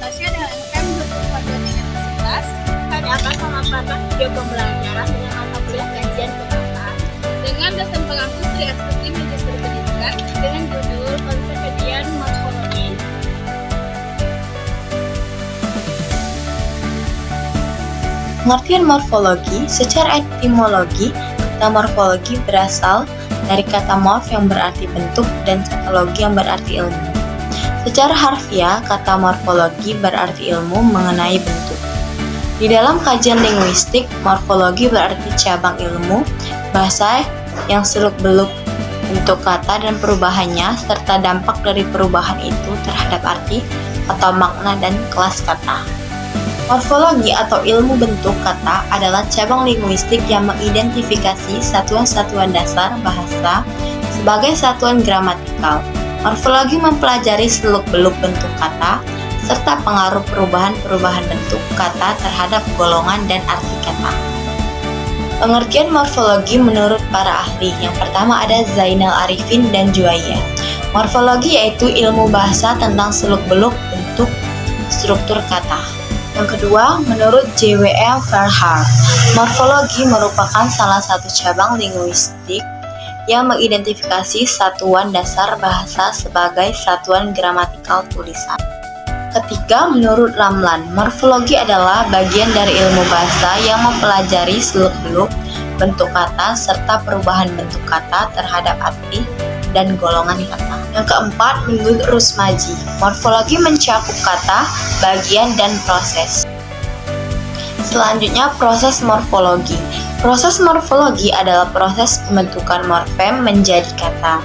Natasha dengan NKM 2023. Kami akan memaparkan video pembelajaran dengan mata kuliah kajian kebahasaan Dengan dosen pengampu Sri Astuti Magister Pendidikan dengan judul Konsep Kajian Morfologi. Pengertian morfologi secara etimologi, kata morfologi berasal dari kata morf yang berarti bentuk dan setologi yang berarti ilmu. Secara harfiah, kata morfologi berarti ilmu mengenai bentuk. Di dalam kajian linguistik, morfologi berarti cabang ilmu bahasa yang seluk-beluk bentuk kata dan perubahannya serta dampak dari perubahan itu terhadap arti atau makna dan kelas kata. Morfologi atau ilmu bentuk kata adalah cabang linguistik yang mengidentifikasi satuan-satuan dasar bahasa sebagai satuan gramatikal. Morfologi mempelajari seluk-beluk bentuk kata serta pengaruh perubahan-perubahan bentuk kata terhadap golongan dan arti kata. Pengertian morfologi menurut para ahli, yang pertama ada Zainal Arifin dan Juwaiya. Morfologi yaitu ilmu bahasa tentang seluk-beluk bentuk struktur kata. Yang kedua, menurut J.W.L. Verhaar, morfologi merupakan salah satu cabang linguistik yang mengidentifikasi satuan dasar bahasa sebagai satuan gramatikal tulisan. Ketiga, menurut Ramlan, morfologi adalah bagian dari ilmu bahasa yang mempelajari seluk-beluk bentuk kata serta perubahan bentuk kata terhadap arti dan golongan kata. Yang keempat, menurut Rusmaji, morfologi mencakup kata, bagian, dan proses. Selanjutnya, proses morfologi. Proses morfologi adalah proses pembentukan morfem menjadi kata.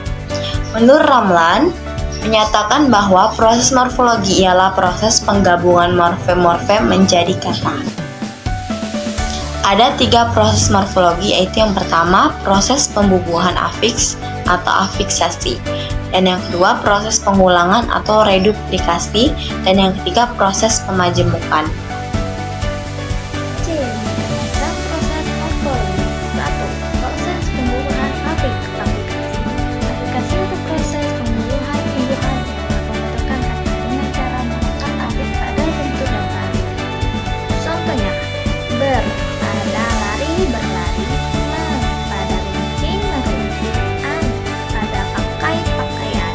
Menurut Ramlan, menyatakan bahwa proses morfologi ialah proses penggabungan morfem-morfem menjadi kata. Ada 3 proses morfologi, yaitu yang pertama, proses pembubuhan afiks atau afiksasi, dan yang kedua, proses pengulangan atau reduplikasi, dan yang ketiga, proses pemajemukan. C. Tentang proses morfologi. 1. Proses pembubuhan afiks aplikasi. Aplikasi untuk proses pembubuhan imbuhan ialah pembentukan kata dengan cara mengangkat afiks pada bentuk dasar. Contohnya, ber pada lari berlari, pada runcing meruncing, pada pakai pakaian.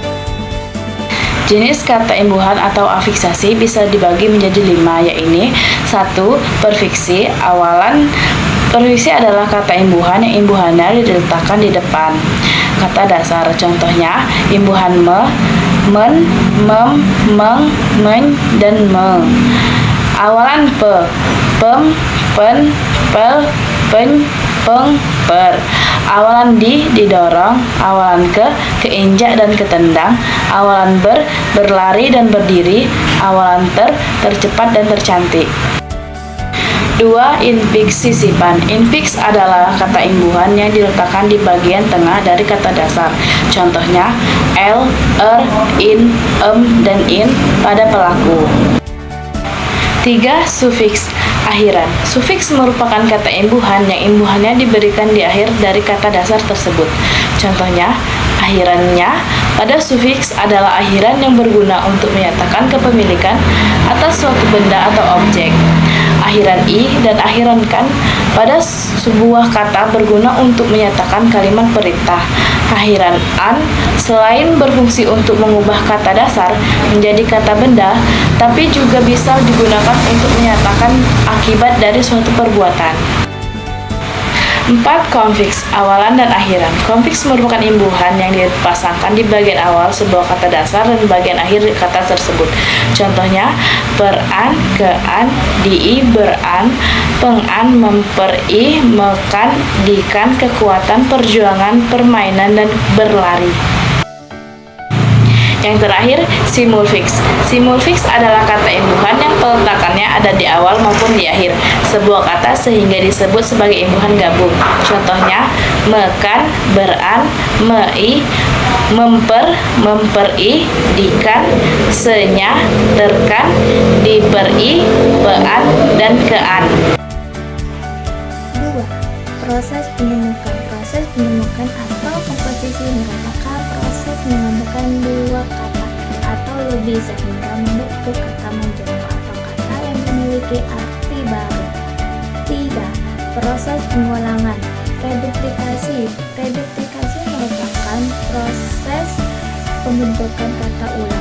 Jenis kata imbuhan atau afiksasi bisa dibagi menjadi 5, yaitu 1. Perfiksi. Awalan perfiksi adalah kata imbuhan yang imbuhannya diletakkan di depan kata dasar. Contohnya, imbuhan me, men, mem, meng, men, dan me. Awalan pe, pem, pen, pel, pen, peng, per. Awalan di, didorong. Awalan ke, keinjak dan ketendang. Awalan ber, berlari dan berdiri. Awalan ter, tercepat dan tercantik. 2. Infiks sisipan. Infiks adalah kata imbuhan yang diletakkan di bagian tengah dari kata dasar. Contohnya, el, in, dan in pada pelaku. 3. Sufiks akhiran. Sufiks merupakan kata imbuhan yang imbuhannya diberikan di akhir dari kata dasar tersebut. Contohnya, akhirannya pada sufiks adalah akhiran yang berguna untuk menyatakan kepemilikan atas suatu benda atau objek. Akhiran i dan akhiran kan pada sebuah kata berguna untuk menyatakan kalimat perintah. Akhiran an selain berfungsi untuk mengubah kata dasar menjadi kata benda, tapi juga bisa digunakan untuk menyatakan akibat dari suatu perbuatan. 4. Konfiks, awalan dan akhiran. Konfiks merupakan imbuhan yang dipasangkan di bagian awal sebuah kata dasar dan bagian akhir kata tersebut. Contohnya, peran, kean, dii, beran, pengan, memperi, mekan, dikan, kekuatan, perjuangan, permainan, dan berlari. Yang terakhir, simulfiks. Simulfiks adalah kata imbuhan yang peletakannya ada di awal maupun di akhir sebuah kata sehingga disebut sebagai imbuhan gabung. Contohnya, mekan, beran, mei, memper, memperi, dikan, senya, terkan, diperi, pean, dan kean. 2. Proses penyemukan. Proses penyemukan atau komposisi merupakan proses menggabungkan dua kata atau lebih sehingga membentuk kata majemuk. memiliki arti baru. 3. Proses pengulangan. Reduplikasi merupakan proses pembentukan kata ulang